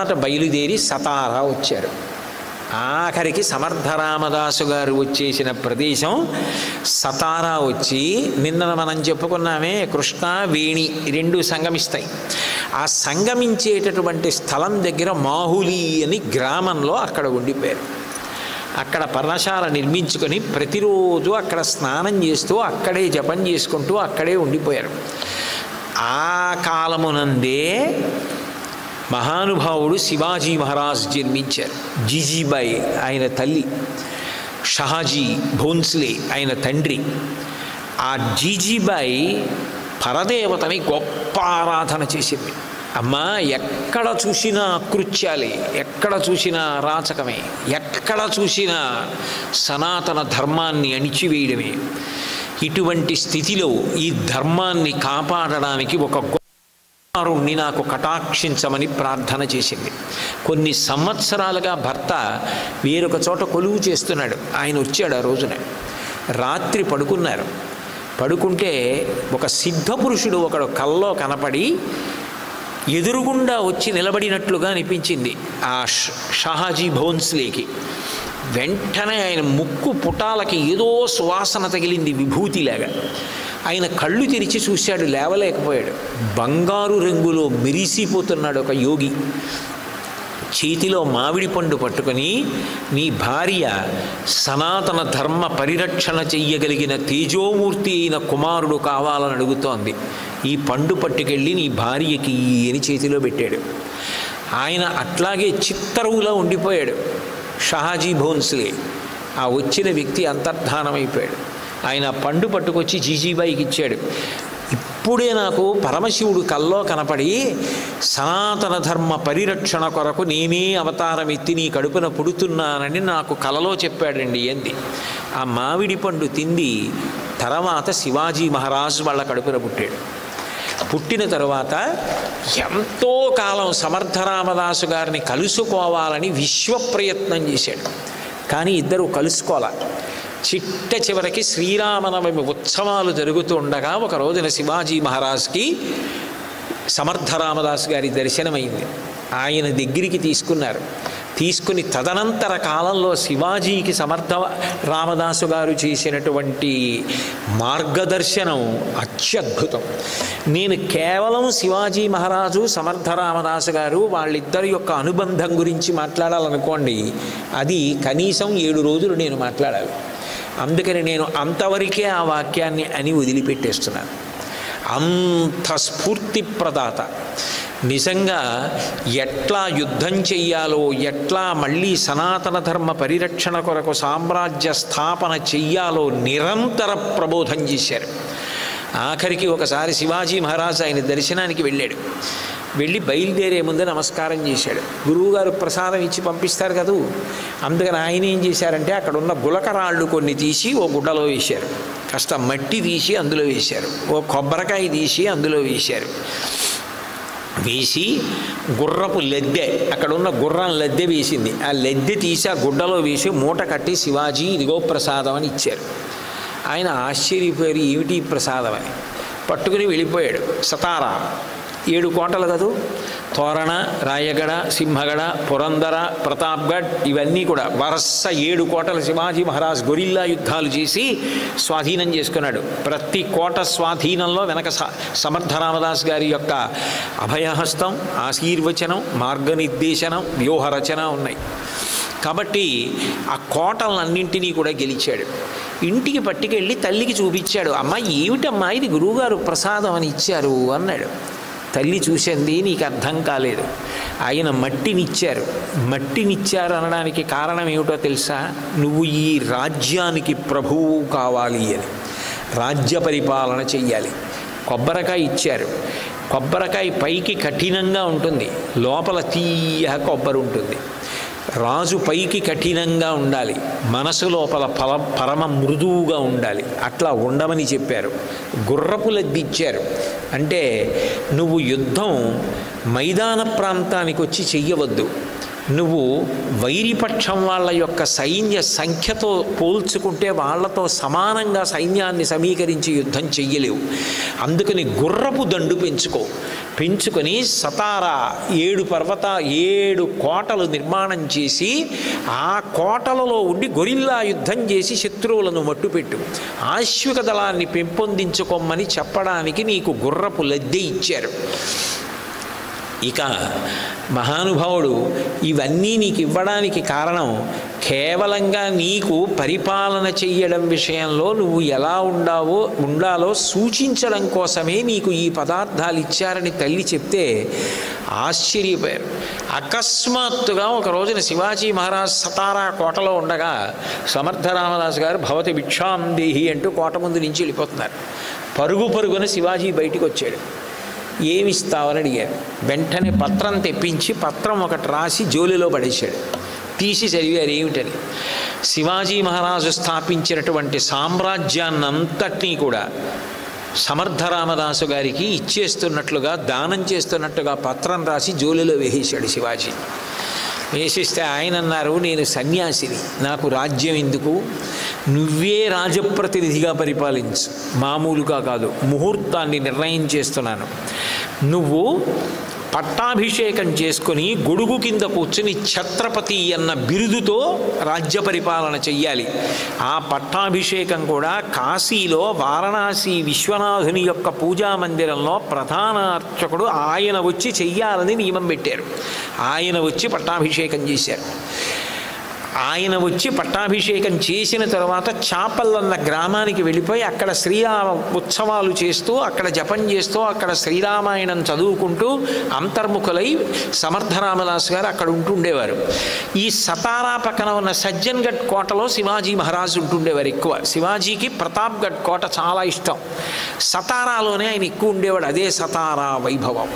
తర్వాత బయలుదేరి సతారా వచ్చారు. ఆఖరికి సమర్థరామదాసు గారు వచ్చేసిన ప్రదేశం సతారా వచ్చి, నిన్న మనం చెప్పుకున్నామే కృష్ణ వేణి రెండు సంగమిస్తాయి. ఆ సంగమించేటటువంటి స్థలం దగ్గర మాహులి అని గ్రామంలో అక్కడ ఉండిపోయారు. అక్కడ పర్ణశాల నిర్మించుకొని ప్రతిరోజు అక్కడ స్నానం చేస్తూ అక్కడే జపం చేసుకుంటూ అక్కడే ఉండిపోయారు. ఆ కాలమునందే మహానుభావుడు శివాజీ మహారాజ్ జన్మించారు. జీజీబాయి ఆయన తల్లి, షహాజీ భోన్స్లే ఆయన తండ్రి. ఆ జీజీబాయి పరదేవతని గొప్ప ఆరాధన చేసింది. అమ్మా, ఎక్కడ చూసినా అకృత్యాలే, ఎక్కడ చూసినా అరాచకమే, ఎక్కడ చూసినా సనాతన ధర్మాన్ని అణిచివేయడమే. ఇటువంటి స్థితిలో ఈ ధర్మాన్ని కాపాడడానికి ఒక కుమారుణ్ణి నాకు కటాక్షించమని ప్రార్థన చేసింది. కొన్ని సంవత్సరాలుగా భర్త వేరొక చోట కొలువు చేస్తున్నాడు. ఆయన వచ్చాడు. ఆ రోజున రాత్రి పడుకున్నారు. పడుకుంటే ఒక సిద్ధపురుషుడు ఒకడు కల్లో కనపడి ఎదురుగుండా వచ్చి నిలబడినట్లుగా అనిపించింది ఆ షహాజీ భోన్స్లేకి. వెంటనే ఆయన ముక్కు పుటాలకి ఏదో సువాసన తగిలింది, విభూతిలాగా. ఆయన కళ్ళు తెరిచి చూశాడు, లేవలేకపోయాడు. బంగారు రంగులో మెరిసిపోతున్నాడు ఒక యోగి. చేతిలో మామిడి పండు పట్టుకొని, నీ భార్య సనాతన ధర్మ పరిరక్షణ చెయ్యగలిగిన తేజోమూర్తి అయిన కుమారుడు కావాలని అడుగుతోంది. ఈ పండు పట్టుకెళ్ళి నీ భార్యకి అని చేతిలో పెట్టాడు. ఆయన అట్లాగే చిత్తరువులా ఉండిపోయాడు షహాజీ భోన్స్లే. ఆ వచ్చిన వ్యక్తి అంతర్ధానమైపోయాడు. ఆయన పండు పట్టుకొచ్చి జీజీబాయికి ఇచ్చాడు. ఇప్పుడే నాకు పరమశివుడు కల్లో కనపడి సనాతన ధర్మ పరిరక్షణ కొరకు నేనే అవతారం ఎత్తి నీ కడుపున పుడుతున్నానని నాకు కలలో చెప్పాడండి అంది. ఆ మామిడి పండు తింది. తర్వాత శివాజీ మహారాజు వాళ్ళ కడుపున పుట్టాడు. పుట్టిన తరువాత ఎంతో కాలం సమర్థరామదాసు గారిని కలుసుకోవాలని విశ్వ ప్రయత్నం చేశాడు. కానీ ఇద్దరు కలుసుకోవాలి. చిట్ట చివరికి శ్రీరామనవమి ఉత్సవాలు జరుగుతూ ఉండగా ఒక రోజున శివాజీ మహారాజ్కి సమర్థరామదాసు గారి దర్శనమైంది. ఆయన దగ్గరికి తీసుకున్నారు. తీసుకుని తదనంతర కాలంలో శివాజీకి సమర్థ రామదాసు గారు చేసినటువంటి మార్గదర్శనం అత్యద్భుతం. నేను కేవలం శివాజీ మహారాజు సమర్థ రామదాసు గారు వాళ్ళిద్దరి యొక్క అనుబంధం గురించి మాట్లాడాలనుకోండి, అది కనీసం 7 రోజులు నేను మాట్లాడాలి. అందుకని నేను అంతవరకే ఆ వాక్యాన్ని అని వదిలిపెట్టేస్తున్నాను. అంత స్ఫూర్తి ప్రదాత. నిజంగా ఎట్లా యుద్ధం చెయ్యాలో, ఎట్లా మళ్ళీ సనాతన ధర్మ పరిరక్షణ కొరకు సామ్రాజ్య స్థాపన చెయ్యాలో నిరంతర ప్రబోధం చేశారు. ఆఖరికి ఒకసారి శివాజీ మహారాజ్ ఆయన దర్శనానికి వెళ్ళాడు. వెళ్ళి బయలుదేరే ముందు నమస్కారం చేశాడు. గురువుగారు ప్రసాదం ఇచ్చి పంపిస్తారు కదూ, అందుకని ఆయన ఏం చేశారంటే అక్కడ ఉన్న గులకరాళ్ళు కొన్ని తీసి ఓ గుడ్డలో వేశారు. కాస్త మట్టి తీసి అందులో వేశారు. ఓ కొబ్బరికాయ తీసి అందులో వేశారు. వేసి గుర్రపు లెద్దె, అక్కడ ఉన్న గుర్రం లెద్దె వేసింది. ఆ లెద్దె తీసి ఆ గుడ్డలో వేసి మూట కట్టి శివాజీ ఇదిగో ప్రసాదం అని ఇచ్చారు. ఆయన ఆశ్చర్యపోయారు, ఏమిటి ప్రసాదం అని. పట్టుకుని వెళ్ళిపోయాడు. సతారా 7 కోటలు కదూ, తోరణ, రాయగడ, సింహగడ, పురందర, ప్రతాప్గఢ్, ఇవన్నీ కూడా వరుస 7 కోటలు శివాజీ మహారాజ్ గొరిల్లా యుద్ధాలు చేసి స్వాధీనం చేసుకున్నాడు. ప్రతి కోట స్వాధీనంలో వెనక సమర్థ రామదాస్ గారి యొక్క అభయహస్తం, ఆశీర్వచనం, మార్గనిర్దేశనం, వ్యూహరచన ఉన్నాయి. కాబట్టి ఆ కోటలన్నింటినీ కూడా గెలిచాడు. ఇంటికి పట్టుకెళ్ళి తల్లికి చూపించాడు. అమ్మ, ఏమిటమ్మా ఇది గురువుగారు ప్రసాదం అని ఇచ్చారు అన్నాడు. తల్లి చూసింది, నీకు అర్థం కాలేదు. ఆయన మట్టినిచ్చారు. మట్టినిచ్చారు అనడానికి కారణం ఏమిటో తెలుసా? నువ్వు ఈ రాజ్యానికి ప్రభువు కావాలి అని, రాజ్య పరిపాలన చెయ్యాలి. కొబ్బరికాయ ఇచ్చారు. కొబ్బరికాయ పైకి కఠినంగా ఉంటుంది, లోపల తీయ కొబ్బరి ఉంటుంది. రాజు పైకి కఠినంగా ఉండాలి, మనసు లోపల పరమ మృదువుగా ఉండాలి. అట్లా ఉండమని చెప్పారు. గుర్రపు లద్ది ఇచ్చారు. అంటే నువ్వు యుద్ధం మైదాన ప్రాంతానికి వచ్చి చెయ్యవద్దు. నువ్వు వైరిపక్షం వాళ్ళ యొక్క సైన్య సంఖ్యతో పోల్చుకుంటే వాళ్లతో సమానంగా సైన్యాన్ని సమీకరించి యుద్ధం చెయ్యలేవు. అందుకని గుర్రపు దండు పెంచుకో. పెంచుకొని సతారా 7 కోటలు నిర్మాణం చేసి ఆ కోటలలో ఉండి గొరిల్లా యుద్ధం చేసి శత్రువులను మట్టుపెట్టు, ఆశ్విక దళాన్ని పెంపొందించుకోమని చెప్పడానికి నీకు గుర్రపు లద్దె ఇచ్చారు. ఇక మహానుభావుడు ఇవన్నీ నీకు ఇవ్వడానికి కారణం కేవలంగా నీకు పరిపాలన చెయ్యడం విషయంలో నువ్వు ఎలా ఉండాలో సూచించడం కోసమే నీకు ఈ పదార్థాలు ఇచ్చారని తల్లి చెప్తే ఆశ్చర్యపోయారు. అకస్మాత్తుగా ఒక రోజున శివాజీ మహారాజ్ సతారా కోటలో ఉండగా సమర్థ రామదాసు గారు భవతి భిక్షాం దేహి అంటూ కోట ముందు నుంచి వెళ్ళిపోతున్నారు. పరుగున శివాజీ బయటికి వచ్చాడు. ఏమిస్తావని అడిగారు. వెంటనే పత్రం తెప్పించి పత్రం ఒకటి రాసి జోలిలో పడేశాడు. తీసి చదివారు ఏమిటని. శివాజీ మహారాజు స్థాపించినటువంటి సామ్రాజ్యాన్నంతటినీ కూడా సమర్థ రామదాసు గారికి ఇచ్చేస్తున్నట్లుగా, దానం చేస్తున్నట్టుగా పత్రం రాసి జోలిలో వేసేశాడు శివాజీ. వేసిస్తే ఆయన అన్నారు, నేను సన్యాసిని, నాకు రాజ్యం ఎందుకు, నువ్వే రాజప్రతినిధిగా పరిపాలించు, మామూలుగా కాదు, ముహూర్తాన్ని నిర్ణయం చేస్తున్నాను. నువ్వు పట్టాభిషేకం చేసుకొని గొడుగు కింద కూర్చుని ఛత్రపతి అన్న బిరుదుతో రాజ్య పరిపాలన చెయ్యాలి. ఆ పట్టాభిషేకం కూడా కాశీలో వారణాసి విశ్వనాథుని యొక్క పూజా మందిరంలో ప్రధాన అర్చకుడు ఆయన వచ్చి చెయ్యాలని నియమం పెట్టారు. ఆయన వచ్చి పట్టాభిషేకం చేశారు. ఆయన వచ్చి పట్టాభిషేకం చేసిన తర్వాత చాపల్లన్న గ్రామానికి వెళ్ళిపోయి అక్కడ శ్రీరామ ఉత్సవాలు చేస్తూ, అక్కడ జపం చేస్తూ, అక్కడ శ్రీరామాయణం చదువుకుంటూ అంతర్ముఖులై సమర్థ రామదాసు గారు అక్కడ ఉంటుండేవారు. ఈ సతారా పక్కన ఉన్న సజ్జన్గఢ్ కోటలో శివాజీ మహారాజు ఉంటుండేవారు ఎక్కువ. శివాజీకి ప్రతాప్గఢ్ కోట చాలా ఇష్టం. సతారాలోనే ఆయన ఎక్కువ ఉండేవాడు. అదే సతారా వైభవం.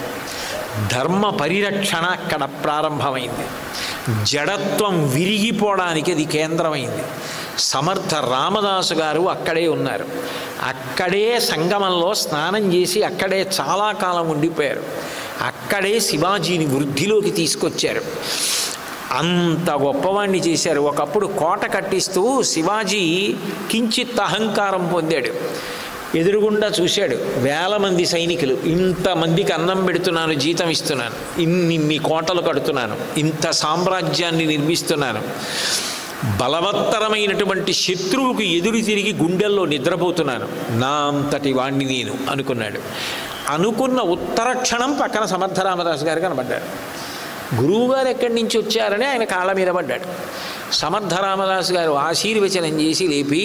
ధర్మ పరిరక్షణ అక్కడ ప్రారంభమైంది. జడత్వం విరిగిపోవడానికి అది కేంద్రమైంది. సమర్థ రామదాసు గారు అక్కడే ఉన్నారు. అక్కడే సంగమంలో స్నానం చేసి అక్కడే చాలా కాలం ఉండిపోయారు. అక్కడే శివాజీని వృద్ధిలోకి తీసుకొచ్చారు. అంత గొప్పవాణ్ణి చేశారు. ఒకప్పుడు కోట కట్టిస్తూ శివాజీ కించిత్ అహంకారం పొందాడు. ఎదురుగుండా చూశాడు, వేల మంది సైనికులు, ఇంతమందికి అన్నం పెడుతున్నాను, జీతం ఇస్తున్నాను, ఇన్ని కోటలు కడుతున్నాను, ఇంత సామ్రాజ్యాన్ని నిర్మిస్తున్నాను, బలవత్తరమైనటువంటి శత్రువుకు ఎదురు తిరిగి గుండెల్లో నిద్రపోతున్నాను, నా అంతటి వాణ్ణి నేను అనుకున్నాడు. అనుకున్న ఉత్తర క్షణం పక్కన సమర్థ రామదాసు గారు కనబడ్డాడు. గురువుగారు ఎక్కడి నుంచి వచ్చారని ఆయన కాళ్ళ మీద పడ్డాడు. సమర్థ రామదాసు గారు ఆశీర్వచనం చేసి లేపి,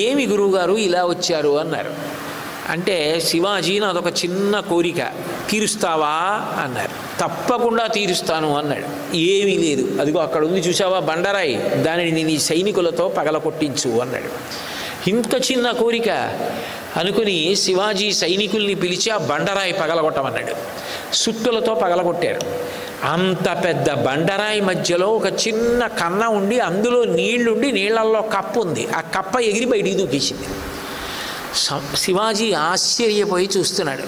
ఏమి గురువుగారు ఇలా వచ్చారు అన్నారు. అంటే శివాజీ నాదొక చిన్న కోరిక, తీరుస్తావా అన్నారు. తప్పకుండా తీరుస్తాను అన్నాడు. ఏమీ లేదు, అదిగో అక్కడ ఉంది చూసావా బండరాయి, దానిని నీ సైనికులతో పగలకొట్టించు అన్నాడు. ఇంత చిన్న కోరిక అనుకుని శివాజీ సైనికుల్ని పిలిచి ఆ బండరాయి పగలగొట్టమన్నాడు. సుత్తులతో పగలగొట్టారు. అంత పెద్ద బండరాయి మధ్యలో ఒక చిన్న కన్న ఉండి అందులో నీళ్లుండి నీళ్లలో కప్పు ఉంది. ఆ కప్ప ఎగిరి బయటికి దూకేసింది. శివాజీ ఆశ్చర్యపోయి చూస్తున్నాడు.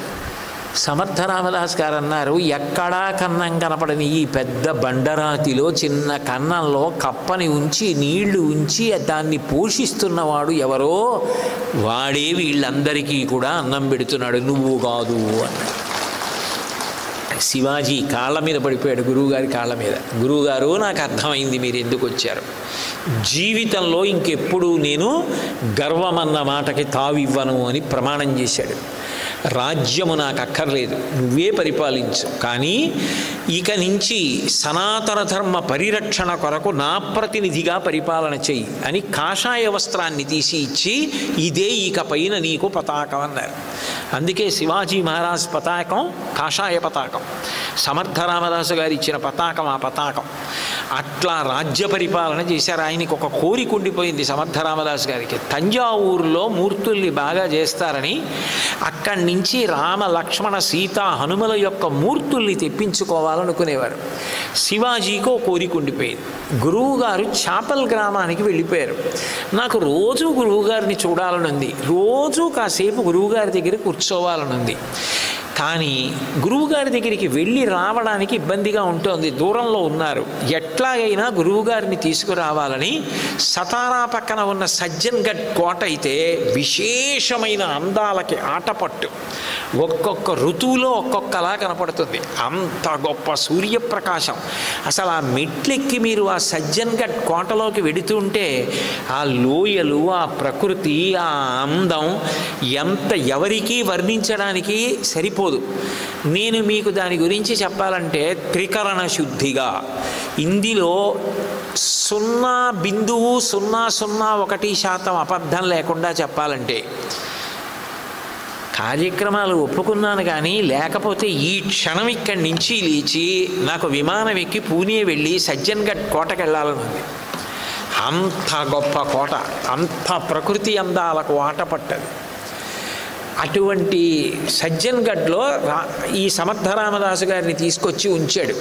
సమర్థ రామదాస్ గారు అన్నారు, ఎక్కడా కన్నం కనపడని ఈ పెద్ద బండరాతిలో చిన్న కన్నంలో కప్పని ఉంచి నీళ్లు ఉంచి దాన్ని పోషిస్తున్నవాడు ఎవరో, వాడే వీళ్ళందరికీ కూడా అన్నం పెడుతున్నాడు, నువ్వు కాదు అన్నాడు. శివాజీ కాళ్ళ మీద పడిపోయాడు, గురువుగారి కాళ్ళ మీద. గురువుగారు, నాకు అర్థమైంది మీరు ఎందుకు వచ్చారు. జీవితంలో ఇంకెప్పుడు నేను గర్వమన్న మాటకి తావివ్వను అని ప్రమాణం చేశాడు. రాజ్యము నాకు అక్కర్లేదు, నువ్వే పరిపాలించు, కానీ ఇక నుంచి సనాతన ధర్మ పరిరక్షణ కొరకు నా ప్రతినిధిగా పరిపాలన చెయ్యి అని కాషాయ వస్త్రాన్ని తీసి ఇచ్చి, ఇదే ఇక పైన నీకు పతాకం అన్నారు. అందుకే శివాజీ మహారాజ్ పతాకం కాషాయ పతాకం. సమర్థ రామదాసు గారు ఇచ్చిన పతాకం ఆ పతాకం. అట్లా రాజ్య పరిపాలన చేశారు. ఆయనకి ఒక కోరిక ఉండిపోయింది సమర్థ రామదాసు గారికి. తంజావూరులో మూర్తుల్ని బాగా చేస్తారని అక్కడి నుంచి రామ లక్ష్మణ సీత హనుమల యొక్క మూర్తుల్ని తెప్పించుకోవాలనుకునేవారు. శివాజీకి ఒక కోరిక ఉండిపోయింది. గురువుగారు చాపల్ గ్రామానికి వెళ్ళిపోయారు. నాకు రోజు గురువుగారిని చూడాలనుంది, రోజు కాసేపు గురువుగారి దగ్గర కూర్చోవాలనుంది. కానీ గురువుగారి దగ్గరికి వెళ్ళి రావడానికి ఇబ్బందిగా ఉంటుంది, దూరంలో ఉన్నారు. ఎట్లాగైనా గురువుగారిని తీసుకురావాలని సతారా పక్కన ఉన్న సజ్జన్గఢ్ కోట అయితే విశేషమైన అందాలకి ఆటపట్టు, ఒక్కొక్క ఋతువులో ఒక్కొక్కలా కనపడుతుంది. అంత గొప్ప సూర్యప్రకాశం. అసలు ఆ మెట్లెక్కి మీరు ఆ సజ్జన్గఢ్ కోటలోకి వెడుతుంటే ఆ లోయలు, ఆ ప్రకృతి, ఆ అందం ఎవరికీ వర్ణించడానికి సరిపోదు. నేను మీకు దాని గురించి చెప్పాలంటే త్రికరణ శుద్ధిగా ఇందులో 0.001% అబద్ధం లేకుండా చెప్పాలంటే, కార్యక్రమాలు ఒప్పుకున్నాను కానీ లేకపోతే ఈ క్షణం ఇక్కడి నుంచి లేచి నాకు విమానం ఎక్కి పూణే వెళ్ళి సజ్జన్గఢ్ కోటకు వెళ్ళాలనుంది. అంత గొప్ప కోట, అంత ప్రకృతి అందాలకు ఆటపట్టదు. అటువంటి సజ్జన్గఢ్లో ఈ సమర్థరామదాసు గారిని తీసుకొచ్చి ఉంచాడు.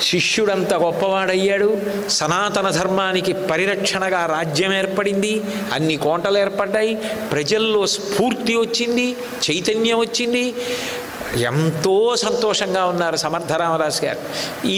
శిష్యుడంత గొప్పవాడయ్యాడు. సనాతన ధర్మానికి పరిరక్షణగా రాజ్యం ఏర్పడింది, అన్ని కోటలు ఏర్పడ్డాయి, ప్రజల్లో స్ఫూర్తి వచ్చింది, చైతన్యం వచ్చింది. ఎంతో సంతోషంగా ఉన్నారు సమర్థరామదాసు గారు. ఈ